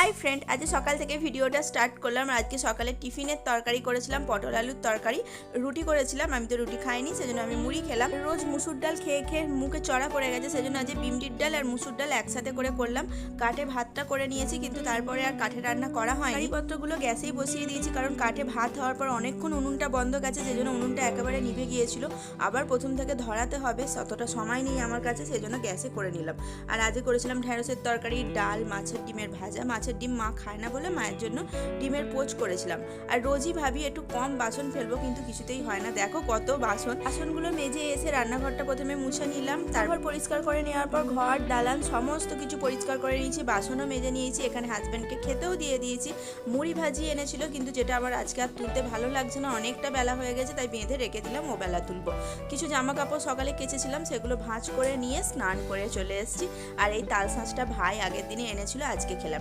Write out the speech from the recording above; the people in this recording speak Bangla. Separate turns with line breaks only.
হাই ফ্রেন্ড, আজ সকাল থেকে ভিডিওটা স্টার্ট করলাম। আজকে সকালে টিফিনের তরকারি করেছিলাম, পটল আলুর তরকারি, রুটি করেছিলাম। আমি তো রুটি খাইনি, সেজন্য আমি মুড়ি খেলাম। রোজ মুসুর ডাল খেয়ে খেয়ে মুখে চড়া পড়ে গেছে, সেজন্য আজ বিমডির ডাল আর মুসুর ডাল একসাথে করে করলাম। কাঠে ভাতটা করে নিয়েছি, কিন্তু তারপরে আর কাঠে রান্না করা হয়। কারিপত্রগুলো গ্যাসেই বসিয়ে দিয়েছি, কারণ কাঠে ভাত হওয়ার পর অনেকক্ষণ উনুনটা বন্ধ গেছে, সেজন্য উনুনটা একেবারে নিভে গিয়েছিল। আবার প্রথম থেকে ধরাতে হবে, ততটা সময় নেই আমার কাছে, সেজন্য গ্যাসে করে নিলাম। আর আজকে করেছিলাম ঢেঁড়সের তরকারি, ডাল, মাছের ডিমের ভাজা। মাছের ডিম মা খায় না বলে মায়ের জন্য ডিমের পোচ করেছিলাম। আর রোজই ভাবি একটু কম বাসন ফেলবো, কিন্তু কিছুতেই হয় না। দেখো কত বাসনগুলো মেজে এসে রান্নাঘরটা প্রথমে মুছে নিলাম, তারপর পরিষ্কার করে নেওয়ার পর ঘর দালান সমস্ত কিছু পরিষ্কার করে নিয়েছি, বাসনও মেজে নিয়েছি। এখানে হাজব্যান্ডকে খেতেও দিয়ে দিয়েছি। মুড়ি ভাজি এনেছিল, কিন্তু যেটা আবার আজকে আর তুলতে ভালো লাগছে না, অনেকটা বেলা হয়ে গেছে, তাই বেঁধে রেখে দিলাম, ও বেলা তুলবো। কিছু জামা কাপড় সকালে কেচেছিলাম, সেগুলো ভাঁজ করে নিয়ে স্নান করে চলে এসেছি। আর এই তাল শাঁসটা ভাই আগের দিনে এনেছিল, আজকে খেলাম।